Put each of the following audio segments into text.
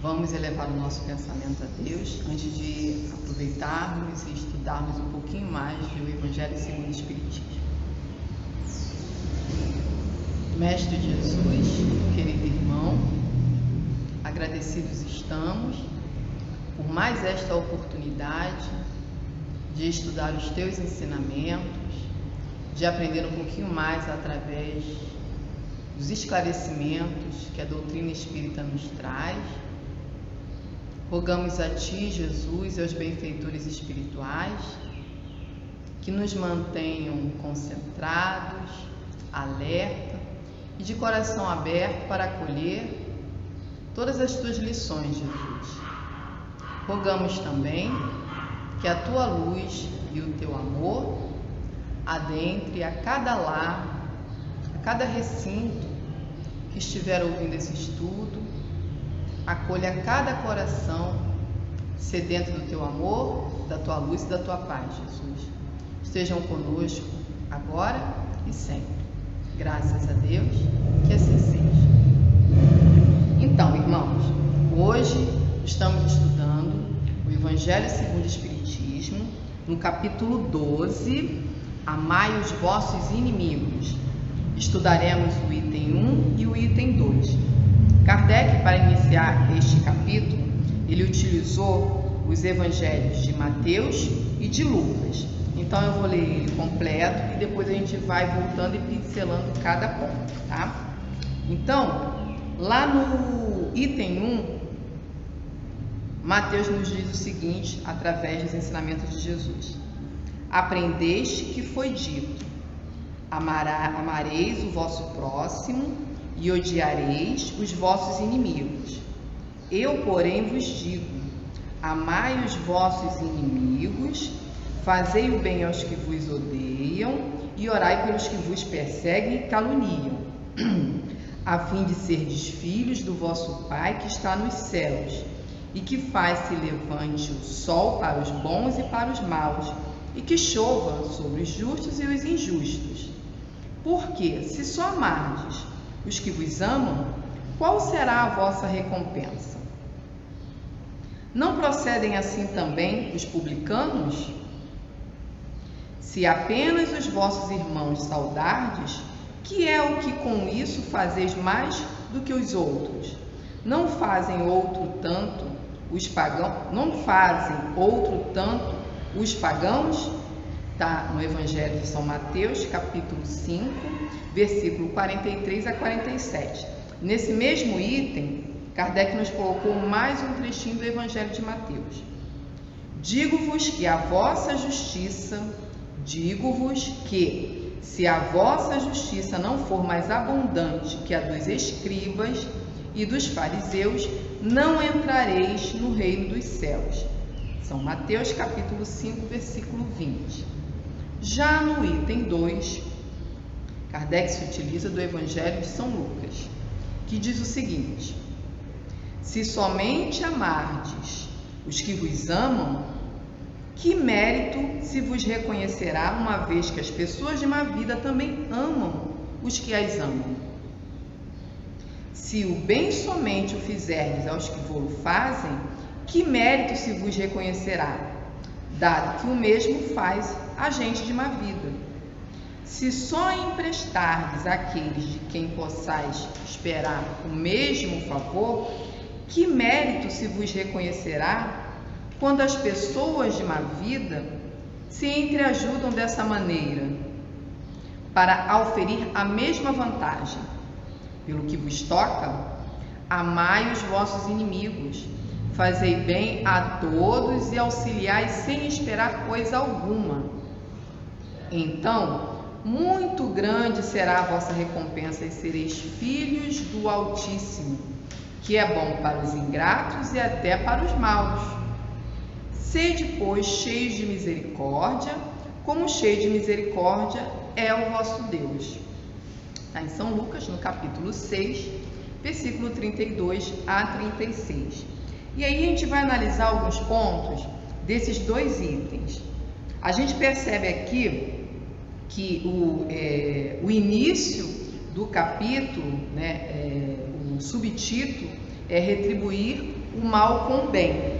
Vamos elevar o nosso pensamento a Deus antes de aproveitarmos e estudarmos um pouquinho mais do Evangelho segundo o Espiritismo. Mestre Jesus, querido irmão, agradecidos estamos por mais esta oportunidade de estudar os teus ensinamentos, de aprender um pouquinho mais através dos esclarecimentos que a doutrina espírita nos traz. Rogamos a Ti, Jesus, e aos benfeitores espirituais que nos mantenham concentrados, alerta e de coração aberto para acolher todas as Tuas lições, Jesus. Rogamos também que a Tua luz e o Teu amor adentre a cada lar, a cada recinto que estiver ouvindo esse estudo, acolha cada coração sedento do Teu amor, da Tua luz e da Tua paz, Jesus. Estejam conosco agora e sempre. Graças a Deus, que assim seja. Então, irmãos, hoje estamos estudando o Evangelho segundo o Espiritismo, no capítulo 12, Amai os vossos inimigos. Estudaremos o item 1 e o item 2. Kardec, para iniciar este capítulo, ele utilizou os evangelhos de Mateus e de Lucas. Então eu vou ler ele completo e depois a gente vai voltando e pincelando cada ponto, tá? Então, lá no item 1, Mateus nos diz o seguinte, através dos ensinamentos de Jesus: aprendeste que foi dito, amareis o vosso próximo e odiareis os vossos inimigos. Eu, porém, vos digo, amai os vossos inimigos, fazei o bem aos que vos odeiam e orai pelos que vos perseguem e caluniam, a fim de serdes filhos do vosso Pai que está nos céus, e que faz se levante o sol para os bons e para os maus, e que chova sobre os justos e os injustos. Porque, se só amardes os que vos amam, qual será a vossa recompensa? Não procedem assim também os publicanos? Se apenas os vossos irmãos saudardes, que é o que com isso fazeis mais do que os outros? Não fazem outro tanto os pagãos? Está no Evangelho de São Mateus, capítulo 5, versículo 43 a 47. Nesse mesmo item, Kardec nos colocou mais um trechinho do Evangelho de Mateus. Digo-vos que, se a vossa justiça não for mais abundante que a dos escribas e dos fariseus, não entrareis no reino dos céus. São Mateus, capítulo 5, versículo 20. Já no item 2, Kardec se utiliza do Evangelho de São Lucas, que diz o seguinte: se somente amardes os que vos amam, que mérito se vos reconhecerá, uma vez que as pessoas de má vida também amam os que as amam? Se o bem somente o fizerdes aos que vô-lo fazem, que mérito se vos reconhecerá, dado que o mesmo faz a gente de má vida? Se só emprestardes àqueles de quem possais esperar o mesmo favor, que mérito se vos reconhecerá quando as pessoas de má vida se entreajudam dessa maneira para auferir a mesma vantagem? Pelo que vos toca, amai os vossos inimigos, fazei bem a todos e auxiliai sem esperar coisa alguma. Então, muito grande será a vossa recompensa e sereis filhos do Altíssimo, que é bom para os ingratos e até para os maus. Sede, pois, cheios de misericórdia, como cheio de misericórdia é o vosso Deus. Está em São Lucas, no capítulo 6, versículo 32 a 36. E aí a gente vai analisar alguns pontos desses dois itens. A gente percebe aqui que o início do capítulo, o subtítulo, é retribuir o mal com o bem.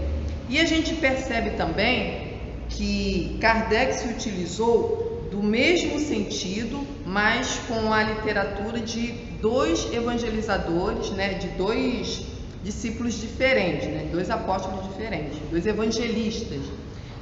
E a gente percebe também que Kardec se utilizou do mesmo sentido, mas com a literatura de dois evangelizadores, né, de dois discípulos diferentes, né, dois apóstolos diferentes, dois evangelistas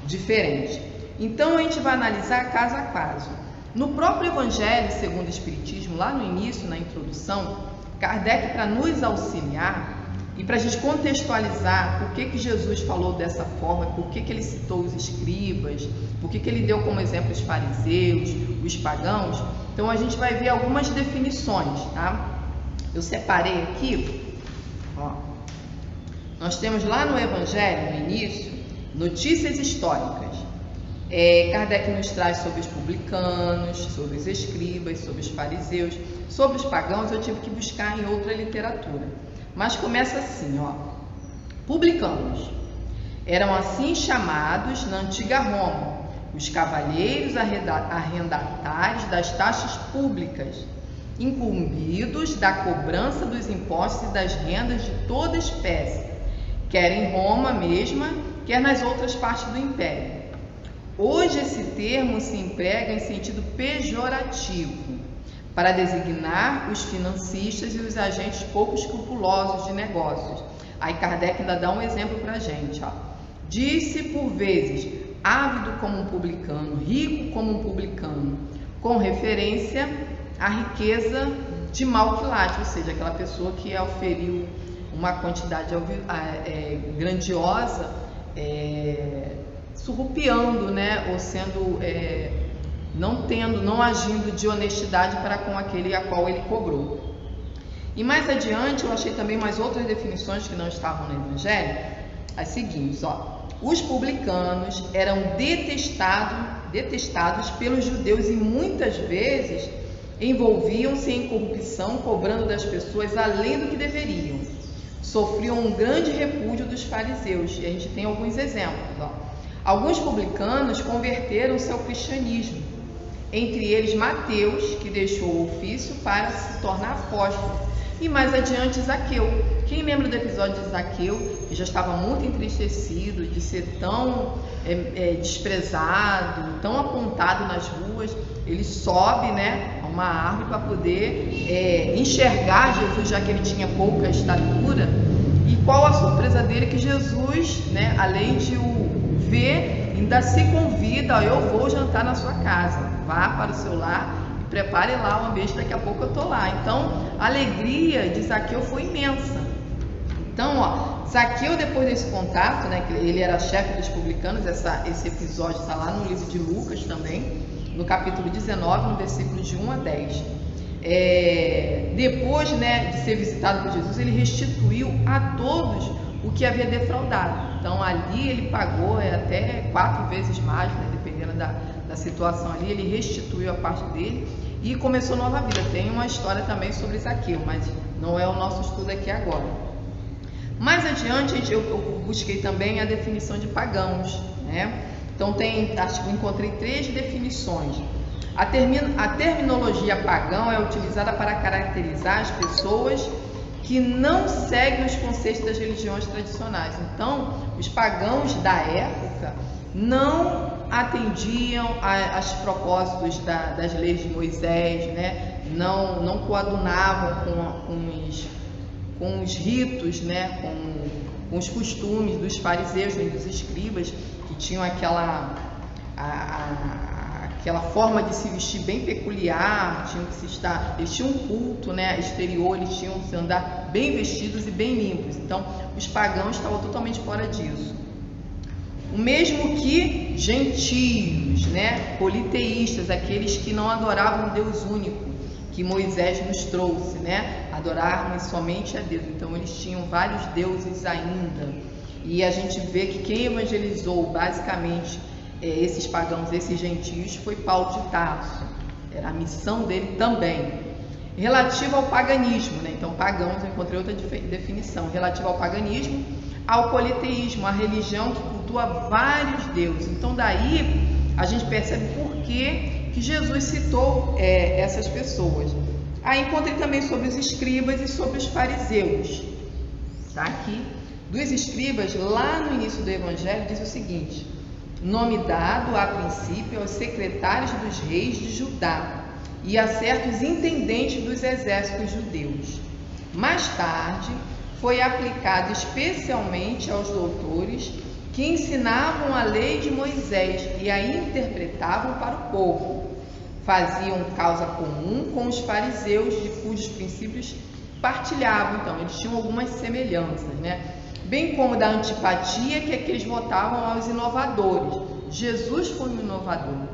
diferentes. Então a gente vai analisar caso a caso. No próprio Evangelho segundo o Espiritismo, lá no início, na introdução, Kardec, para nos auxiliar e para a gente contextualizar por que Jesus falou dessa forma, por que ele citou os escribas, por que ele deu como exemplo os fariseus, os pagãos, então a gente vai ver algumas definições, tá? Eu separei aqui, ó. Nós temos lá no Evangelho, no início, notícias históricas. Kardec nos traz sobre os publicanos, sobre os escribas, sobre os fariseus, sobre os pagãos. Eu tive que buscar em outra literatura, mas começa assim, ó. Publicanos eram assim chamados na antiga Roma os cavalheiros arrendatários das taxas públicas, incumbidos da cobrança dos impostos e das rendas de toda espécie, quer em Roma mesma, quer nas outras partes do Império. Hoje esse termo se emprega em sentido pejorativo para designar os financistas e os agentes pouco escrupulosos de negócios. Aí Kardec ainda dá um exemplo para a gente, ó. Disse por vezes, ávido como um publicano, rico como um publicano, com referência à riqueza de mau quilate, ou seja, aquela pessoa que oferiu uma quantidade grandiosa, surrupiando, né, ou sendo, não agindo de honestidade para com aquele a qual ele cobrou. E mais adiante eu achei também mais outras definições que não estavam no Evangelho, as seguintes, ó. Os publicanos eram detestados pelos judeus e muitas vezes envolviam-se em corrupção, cobrando das pessoas além do que deveriam. Sofriam um grande repúdio dos fariseus, e a gente tem alguns exemplos, ó. Alguns publicanos converteram-se ao cristianismo, entre eles Mateus, que deixou o ofício para se tornar apóstolo, e mais adiante Zaqueu. Quem lembra do episódio de Zaqueu, que já estava muito entristecido de ser tão desprezado, tão apontado nas ruas, ele sobe, né, a uma árvore para poder enxergar Jesus, já que ele tinha pouca estatura. E qual a surpresa dele? Que Jesus, né, além de o ver, ainda se convida, ó, eu vou jantar na sua casa, vá para o seu lar e prepare lá um ambiente, daqui a pouco eu estou lá. Então a alegria de Zaqueu foi imensa. Então, ó, Zaqueu, depois desse contato, né, que ele era chefe dos publicanos, esse episódio está lá no livro de Lucas também, no capítulo 19, no versículo de 1 a 10. Depois, né, de ser visitado por Jesus, ele restituiu a todos o que havia defraudado. Então ali ele pagou até 4 vezes mais, né, dependendo da situação ali, ele restituiu a parte dele e começou nova vida. Tem uma história também sobre Zaqueu, mas não é o nosso estudo aqui agora. Mais adiante eu busquei também a definição de pagãos, né? Então acho que eu encontrei 3 definições. A terminologia pagão é utilizada para caracterizar as pessoas que não seguem os conceitos das religiões tradicionais. Então, os pagãos da época não atendiam aos propósitos das leis de Moisés, né? Não coadunavam com os ritos, né? com os costumes dos fariseus e dos escribas, que tinham aquela forma de se vestir bem peculiar, eles tinham um culto, né, exterior, eles tinham que andar bem vestidos e bem limpos. Então, os pagãos estavam totalmente fora disso. O mesmo que gentios, né, politeístas, aqueles que não adoravam um Deus único, que Moisés nos trouxe, né, adoravam somente a Deus. Então, eles tinham vários deuses ainda. E a gente vê que quem evangelizou, basicamente, esses pagãos, esses gentios, foi Paulo de Tarso. Era a missão dele também. Relativo ao paganismo, né? Então pagãos, eu encontrei outra definição. Relativo ao paganismo, ao politeísmo, a religião que cultua vários deuses. Então daí a gente percebe por que Jesus citou essas pessoas. Aí encontrei também sobre os escribas e sobre os fariseus. Está aqui. Dos escribas, lá no início do Evangelho, diz o seguinte: nome dado a princípio aos secretários dos reis de Judá e a certos intendentes dos exércitos judeus. Mais tarde, foi aplicado especialmente aos doutores que ensinavam a lei de Moisés e a interpretavam para o povo. Faziam causa comum com os fariseus, de cujos princípios partilhavam. Então, eles tinham algumas semelhanças, né? Bem como da antipatia que eles votavam aos inovadores. Jesus foi um inovador.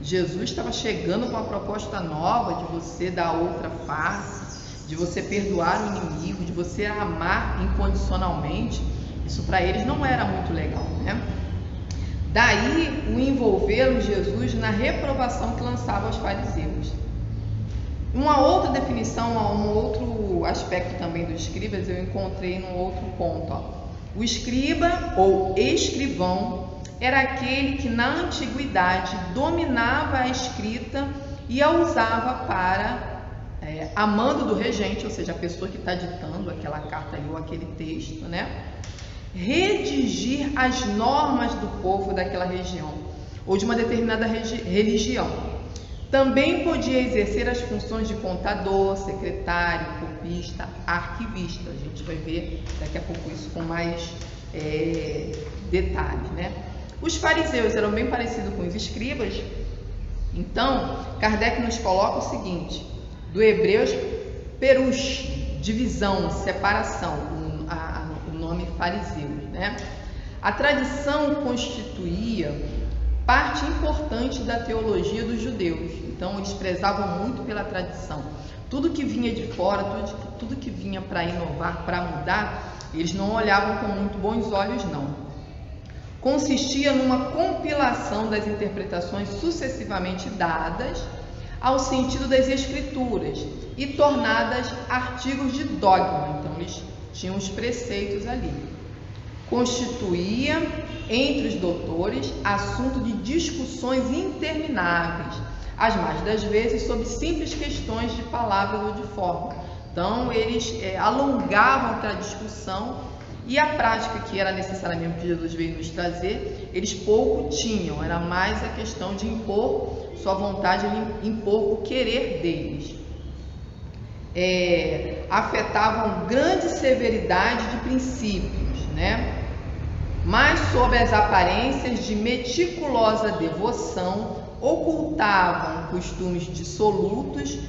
Jesus estava chegando com uma proposta nova de você dar outra face, de você perdoar o inimigo, de você amar incondicionalmente. Isso para eles não era muito legal, né? Daí o envolveram Jesus na reprovação que lançava aos fariseus. Uma outra definição, um outro aspecto também dos escribas, eu encontrei num outro ponto. O escriba ou escrivão era aquele que na antiguidade dominava a escrita e a usava para, a mando do regente, ou seja, a pessoa que está ditando aquela carta ou aquele texto, né? Redigir as normas do povo daquela região ou de uma determinada religião. Também podia exercer as funções de contador, secretário, copista, arquivista. A gente vai ver daqui a pouco isso com mais detalhes, né? Os fariseus eram bem parecidos com os escribas. Então, Kardec nos coloca o seguinte: do hebreu perush, divisão, separação, o nome fariseus, né? A tradição constituía parte importante da teologia dos judeus. Então, eles prezavam muito pela tradição. Tudo que vinha de fora, tudo que vinha para inovar, para mudar, eles não olhavam com muito bons olhos, não. Consistia numa compilação das interpretações sucessivamente dadas ao sentido das escrituras e tornadas artigos de dogma. Então, eles tinham os preceitos ali. Constituía, entre os doutores, assunto de discussões intermináveis, as mais das vezes sobre simples questões de palavras ou de forma. Então, eles alongavam aquela discussão, e a prática que era necessariamente que Jesus veio nos trazer, eles pouco tinham, era mais a questão de impor sua vontade, impor o querer deles. Afetavam grande severidade de princípios, né? Mas sob as aparências de meticulosa devoção, ocultavam costumes dissolutos,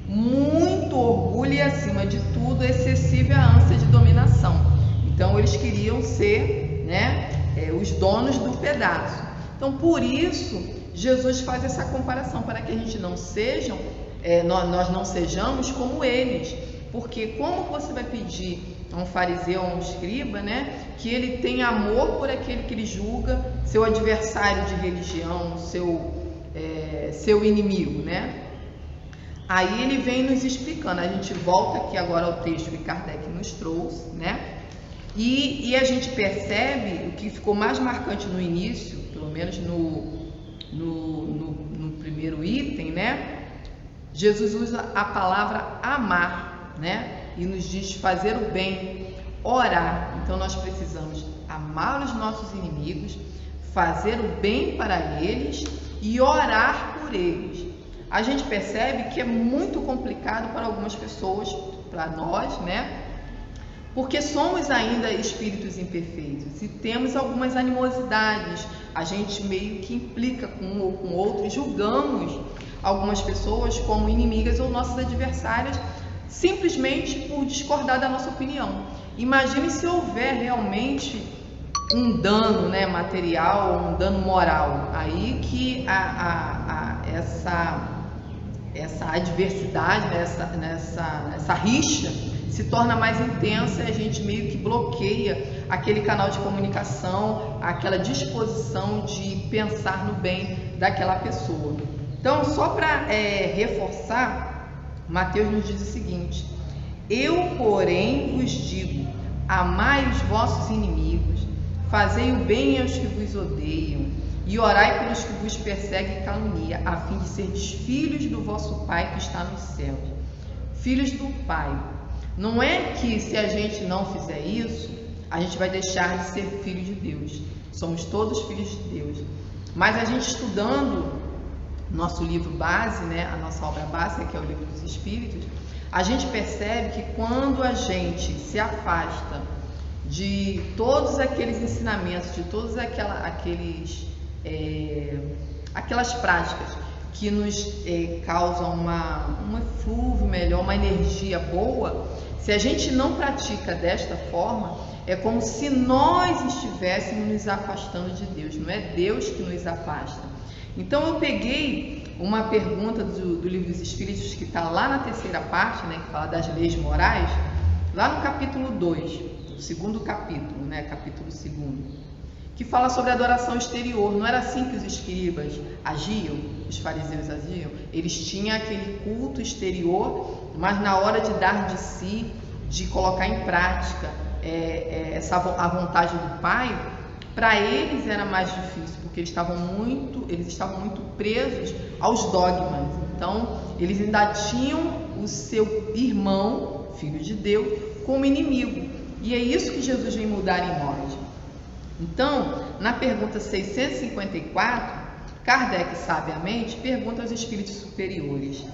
muito orgulho e, acima de tudo, excessiva ânsia de dominação. Então, eles queriam ser, né, os donos do pedaço. Então, por isso, Jesus faz essa comparação, para que a gente não sejam, nós não sejamos como eles. Porque como você vai pedir a um fariseu, a um escriba, né, que ele tenha amor por aquele que ele julga, seu adversário de religião, seu inimigo, né? Aí ele vem nos explicando. A gente volta aqui agora ao texto que Kardec nos trouxe, né? E a gente percebe o que ficou mais marcante no início, pelo menos no primeiro item, né? Jesus usa a palavra amar, né? E nos diz fazer o bem, orar. Então nós precisamos amar os nossos inimigos, fazer o bem para eles e orar por eles. A gente percebe que é muito complicado para algumas pessoas, para nós, né? Porque somos ainda espíritos imperfeitos e temos algumas animosidades. A gente meio que implica com um ou com outro e julgamos algumas pessoas como inimigas ou nossas adversárias simplesmente por discordar da nossa opinião. Imagine se houver realmente um dano, né, material ou um dano moral. Aí que essa adversidade, né, essa rixa se torna mais intensa e a gente meio que bloqueia aquele canal de comunicação, aquela disposição de pensar no bem daquela pessoa. Então, só para reforçar, Mateus nos diz o seguinte: eu, porém, vos digo, amai os vossos inimigos, fazei o bem aos que vos odeiam e orai pelos que vos perseguem e caluniam, a fim de serdes filhos do vosso Pai que está nos céus. Filhos do Pai. Não é que se a gente não fizer isso, a gente vai deixar de ser filho de Deus. Somos todos filhos de Deus. Mas a gente estudando nosso livro base, né, a nossa obra básica, que é o Livro dos Espíritos, a gente percebe que quando a gente se afasta de todos aqueles ensinamentos, de todas aquelas práticas que nos causam um eflúvio melhor, uma energia boa, se a gente não pratica desta forma, é como se nós estivéssemos nos afastando de Deus, não é Deus que nos afasta. Então eu peguei uma pergunta do Livro dos Espíritos, que está lá na terceira parte, né, que fala das leis morais, lá no capítulo 2, o segundo capítulo, né, capítulo 2, que fala sobre a adoração exterior. Não era assim que os escribas agiam, os fariseus agiam? Eles tinham aquele culto exterior, mas na hora de dar de si, de colocar em prática a vontade do Pai, para eles era mais difícil, porque eles estavam muito presos aos dogmas. Então, eles ainda tinham o seu irmão, filho de Deus, como inimigo. E é isso que Jesus vem mudar em nós. Então, na pergunta 654, Kardec sabiamente pergunta aos espíritos superiores: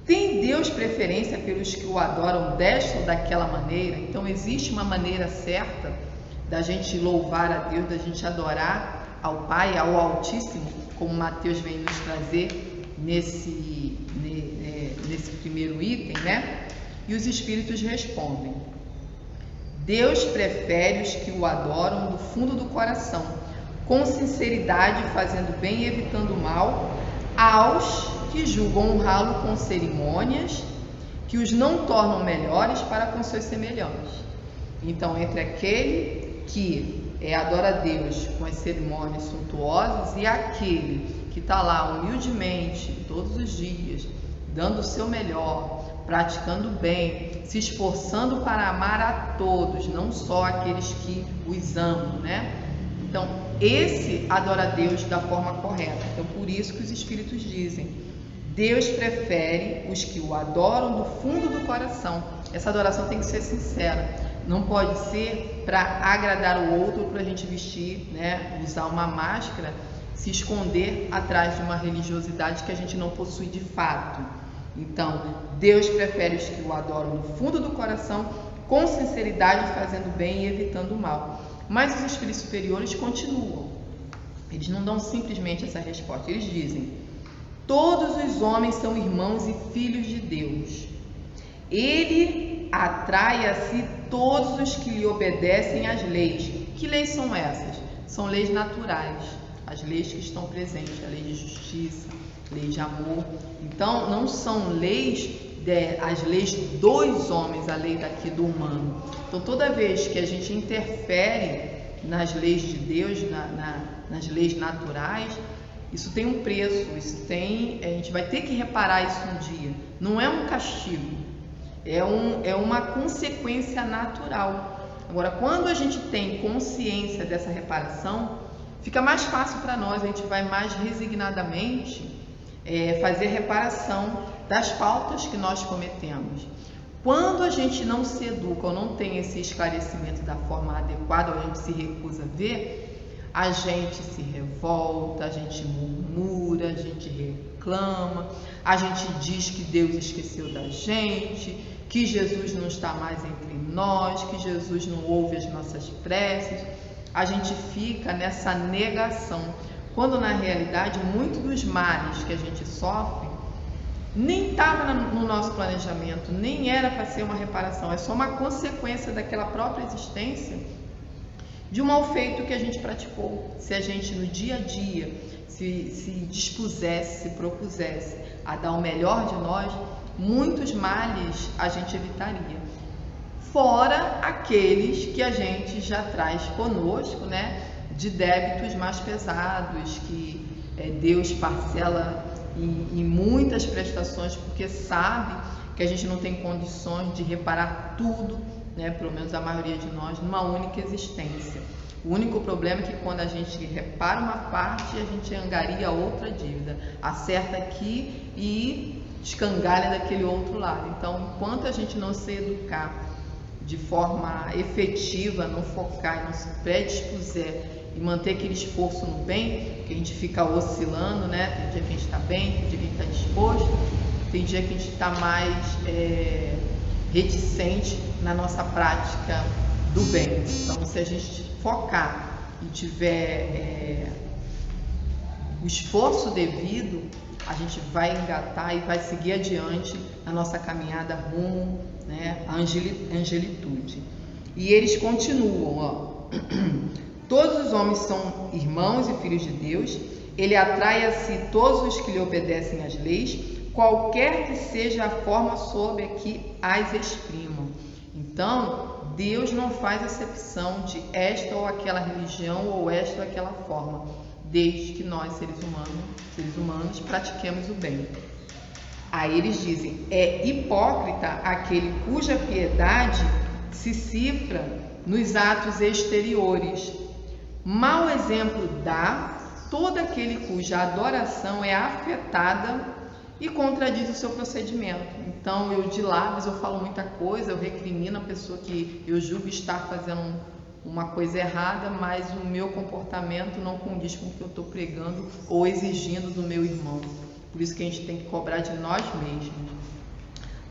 tem Deus preferência pelos que o adoram desta ou daquela maneira? Então, existe uma maneira certa da gente louvar a Deus, da gente adorar ao Pai, ao Altíssimo, como Mateus vem nos trazer nesse primeiro item, né? E os espíritos respondem: Deus prefere os que o adoram do fundo do coração, com sinceridade, fazendo bem e evitando o mal, aos que julgam honrá-lo com cerimônias, que os não tornam melhores para com seus semelhantes. Então, entre aquele que adora a Deus com as cerimônias suntuosas e aquele que está lá humildemente, todos os dias, dando o seu melhor, praticando bem, se esforçando para amar a todos, não só aqueles que os amam, né? Então, esse adora a Deus da forma correta. Então, por isso que os espíritos dizem: Deus prefere os que o adoram do fundo do coração. Essa adoração tem que ser sincera. Não pode ser para agradar o outro, para a gente vestir, né, usar uma máscara, se esconder atrás de uma religiosidade que a gente não possui de fato. Então, Deus prefere os que o adoram no fundo do coração, com sinceridade, fazendo bem e evitando o mal. Mas os espíritos superiores continuam. Eles não dão simplesmente essa resposta. Eles dizem: todos os homens são irmãos e filhos de Deus. Ele atrai a si todos os que lhe obedecem às leis. Que leis são essas? São leis naturais, as leis que estão presentes, a lei de justiça, lei de amor. Então, não são leis, as leis dos homens, a lei daqui do humano. Então, toda vez que a gente interfere nas leis de Deus, nas leis naturais, isso tem um preço, a gente vai ter que reparar isso um dia. Não é um castigo, é uma consequência natural. Agora, quando a gente tem consciência dessa reparação, fica mais fácil para nós, a gente vai mais resignadamente fazer reparação das faltas que nós cometemos. Quando a gente não se educa ou não tem esse esclarecimento da forma adequada, ou a gente se recusa a ver, a gente se revolta, a gente murmura, a gente reclama, a gente diz que Deus esqueceu da gente, que Jesus não está mais entre nós, que Jesus não ouve as nossas preces. A gente fica nessa negação, quando na realidade muitos dos males que a gente sofre nem estava no nosso planejamento, nem era para ser uma reparação, é só uma consequência daquela própria existência de um mal feito que a gente praticou. Se a gente no dia a dia se dispusesse, se propusesse a dar o melhor de nós, muitos males a gente evitaria. Fora aqueles que a gente já traz conosco, né, de débitos mais pesados, que Deus parcela em muitas prestações, porque sabe que a gente não tem condições de reparar tudo, né, pelo menos a maioria de nós, numa única existência. O único problema é que quando a gente repara uma parte, a gente angaria outra dívida, acerta aqui e escangalha daquele outro lado. Então, enquanto a gente não se educar de forma efetiva, não focar e não se predispuser e manter aquele esforço no bem, que a gente fica oscilando, né? Tem dia que a gente está bem, tem dia que a gente está disposto, tem dia que a gente está mais reticente na nossa prática do bem. Então, se a gente focar e tiver o esforço devido, a gente vai engatar e vai seguir adiante na nossa caminhada rumo, né, à angelitude. E eles continuam, ó. Todos os homens são irmãos e filhos de Deus. Ele atrai a si todos os que lhe obedecem às leis, qualquer que seja a forma sob a que as exprimam. Então, Deus não faz acepção de esta ou aquela religião ou esta ou aquela forma, desde que nós, seres humanos, pratiquemos o bem. Aí eles dizem, é hipócrita aquele cuja piedade se cifra nos atos exteriores. Mau exemplo dá todo aquele cuja adoração é afetada e contradiz o seu procedimento. Então, eu de lábios eu falo muita coisa, eu recrimino a pessoa que eu julgo estar fazendo uma coisa errada, mas o meu comportamento não condiz com o que eu estou pregando ou exigindo do meu irmão. Por isso que a gente tem que cobrar de nós mesmos.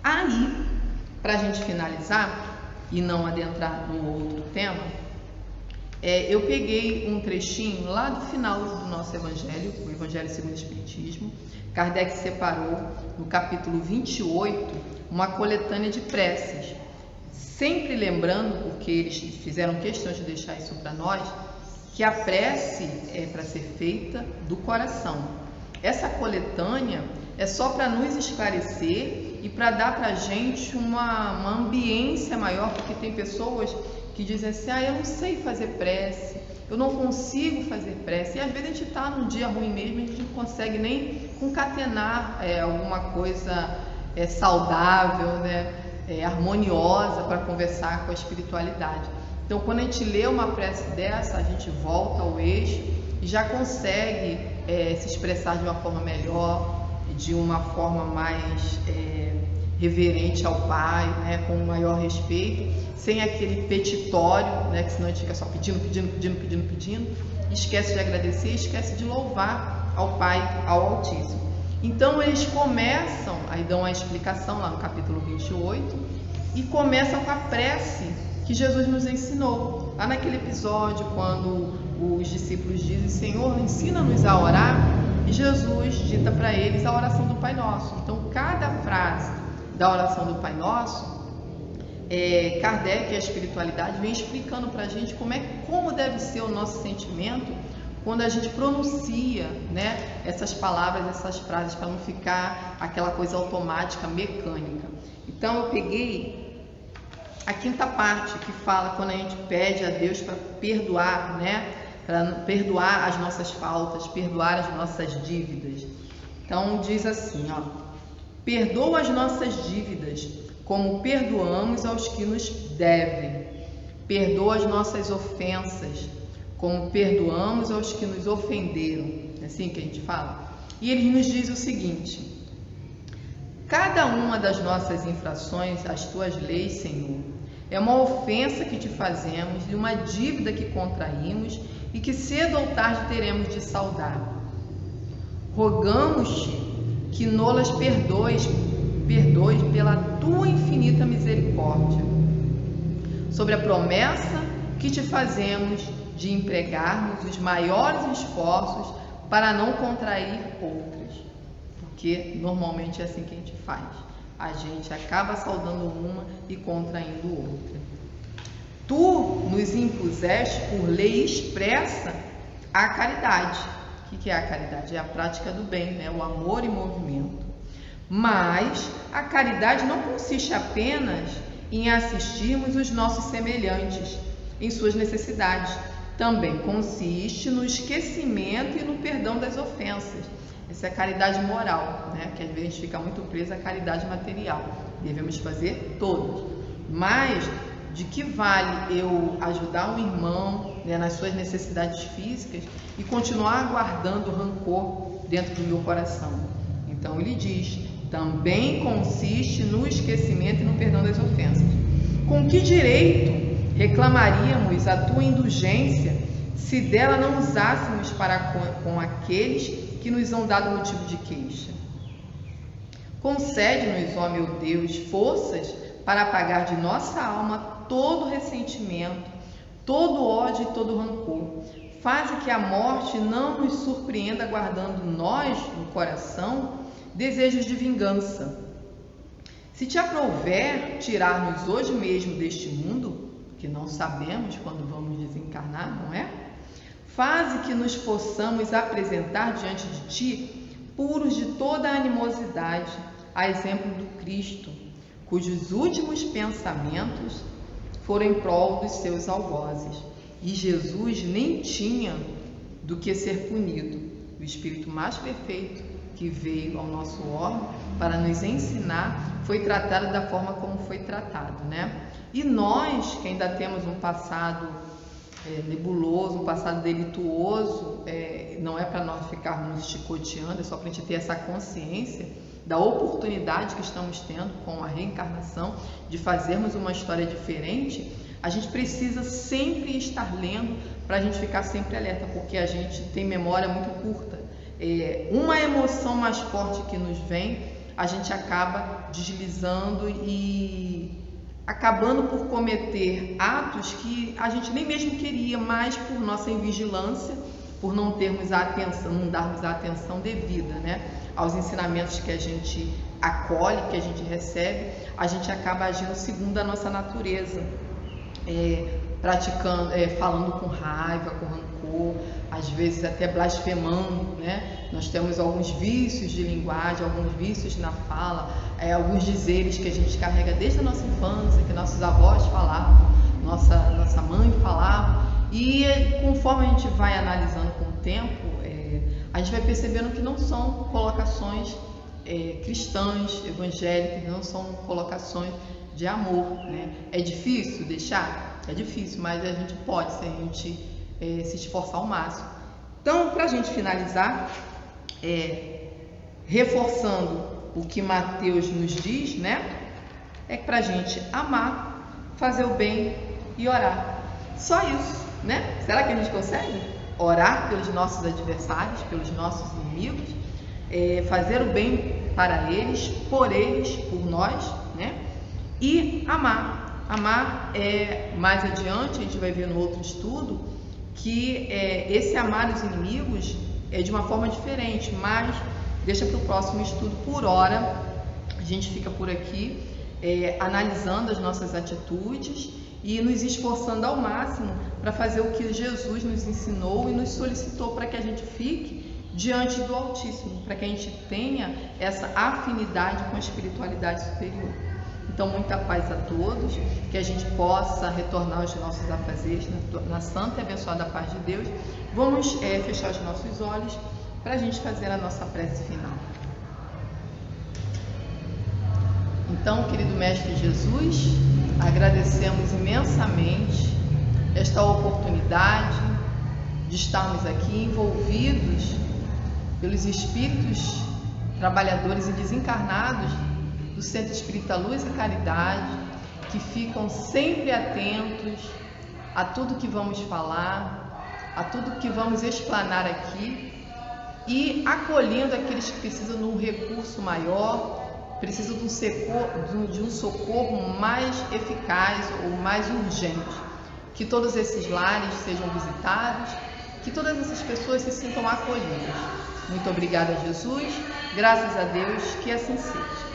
Aí, para a gente finalizar e não adentrar num outro tema, eu peguei um trechinho lá do final do nosso Evangelho, o Evangelho segundo o Espiritismo. Kardec separou, no capítulo 28, uma coletânea de preces. Sempre lembrando, porque eles fizeram questão de deixar isso para nós, que a prece é para ser feita do coração. Essa coletânea é só para nos esclarecer e para dar para a gente uma ambiência maior, porque tem pessoas que dizem assim, eu não sei fazer prece, eu não consigo fazer prece. E às vezes a gente está num dia ruim mesmo, a gente não consegue nem concatenar alguma coisa saudável, né? Harmoniosa para conversar com a espiritualidade. Então, quando a gente lê uma prece dessa, a gente volta ao eixo e já consegue se expressar de uma forma melhor, de uma forma mais reverente ao Pai, né, com maior respeito, sem aquele petitório, né, que senão a gente fica só pedindo, e esquece de agradecer, esquece de louvar ao Pai, ao Altíssimo. Então eles começam, aí dão a explicação lá no capítulo 28, e começam com a prece que Jesus nos ensinou. Lá naquele episódio, quando os discípulos dizem, Senhor, ensina-nos a orar, e Jesus dita para eles a oração do Pai Nosso. Então, cada frase da oração do Pai Nosso, Kardec e a espiritualidade vem explicando para a gente como deve ser o nosso sentimento quando a gente pronuncia, né, essas palavras, essas frases, para não ficar aquela coisa automática, mecânica. Então eu peguei a quinta parte, que fala quando a gente pede a Deus para perdoar, né, para perdoar as nossas faltas, perdoar as nossas dívidas. Então diz assim, ó, perdoa as nossas dívidas, como perdoamos aos que nos devem. Perdoa as nossas ofensas, como perdoamos aos que nos ofenderam. É assim que a gente fala? E ele nos diz o seguinte, cada uma das nossas infrações às tuas leis, Senhor, é uma ofensa que te fazemos e uma dívida que contraímos e que cedo ou tarde teremos de saldar. Rogamos-te que nolas perdoes pela tua infinita misericórdia, sobre a promessa que te fazemos de empregarmos os maiores esforços para não contrair outras, porque normalmente é assim que a gente faz, a gente acaba saldando uma e contraindo outra. Tu nos impuseste por lei expressa a caridade. O que é a caridade? É a prática do bem, né? O amor em movimento. Mas a caridade não consiste apenas em assistirmos os nossos semelhantes em suas necessidades. Também consiste no esquecimento e no perdão das ofensas. Essa é a caridade moral, né? Que às vezes a gente fica muito preso à caridade material. Devemos fazer todas. Mas de que vale eu ajudar um irmão, né, nas suas necessidades físicas e continuar guardando rancor dentro do meu coração? Então ele diz, também consiste no esquecimento e no perdão das ofensas. Com que direito reclamaríamos a tua indulgência se dela não usássemos para com aqueles que nos hão dado motivo de queixa? Concede-nos, ó meu Deus, forças para apagar de nossa alma todo ressentimento, todo ódio e todo rancor. Faze que a morte não nos surpreenda, guardando nós no coração desejos de vingança. Se te aprouver tirar-nos hoje mesmo deste mundo, que não sabemos quando vamos desencarnar, não é? Faze que nos possamos apresentar diante de ti puros de toda a animosidade, a exemplo do Cristo, cujos últimos pensamentos foram em prol dos seus algozes. E Jesus nem tinha do que ser punido. O Espírito mais perfeito que veio ao nosso órgão para nos ensinar foi tratado da forma como foi tratado, né? E nós, que ainda temos um passado nebuloso, um passado delituoso, não é para nós ficarmos nos chicoteando, é só para a gente ter essa consciência da oportunidade que estamos tendo com a reencarnação de fazermos uma história diferente. A gente precisa sempre estar lendo para a gente ficar sempre alerta, porque a gente tem memória muito curta. Uma emoção mais forte que nos vem, a gente acaba deslizando e acabando por cometer atos que a gente nem mesmo queria, mas por nossa invigilância, por não termos a atenção, não darmos a atenção devida, né, aos ensinamentos que a gente acolhe, que a gente recebe, a gente acaba agindo segundo a nossa natureza, praticando, falando com raiva, com rancor, às vezes até blasfemando, né? Nós temos alguns vícios de linguagem, alguns vícios na fala, alguns dizeres que a gente carrega desde a nossa infância, que nossos avós falavam, nossa mãe falava, e conforme a gente vai analisando com o tempo, a gente vai percebendo que não são colocações cristãs, evangélicas, não são colocações de amor, né? É difícil deixar? É difícil, mas a gente pode, se a gente se esforçar ao máximo. Então, para a gente finalizar, reforçando o que Mateus nos diz, né? É para a gente amar, fazer o bem e orar. Só isso, né? Será que a gente consegue orar pelos nossos adversários, pelos nossos inimigos, fazer o bem para eles, por nós, né? E amar. Amar, mais adiante, a gente vai ver no outro estudo, que esse amar os inimigos é de uma forma diferente, mas deixa para o próximo estudo. Por hora, a gente fica por aqui analisando as nossas atitudes e nos esforçando ao máximo para fazer o que Jesus nos ensinou e nos solicitou para que a gente fique diante do Altíssimo, para que a gente tenha essa afinidade com a espiritualidade superior. Então, muita paz a todos, que a gente possa retornar aos nossos afazeres na santa e abençoada paz de Deus. Vamos fechar os nossos olhos para a gente fazer a nossa prece final. Então, querido Mestre Jesus, agradecemos imensamente esta oportunidade de estarmos aqui envolvidos pelos espíritos trabalhadores e desencarnados do Centro Espírita Luz e Caridade, que ficam sempre atentos a tudo que vamos falar, a tudo que vamos explanar aqui e acolhendo aqueles que precisam de um recurso maior, precisam de um socorro mais eficaz ou mais urgente. Que todos esses lares sejam visitados, que todas essas pessoas se sintam acolhidas. Muito obrigada, Jesus. Graças a Deus, que assim seja.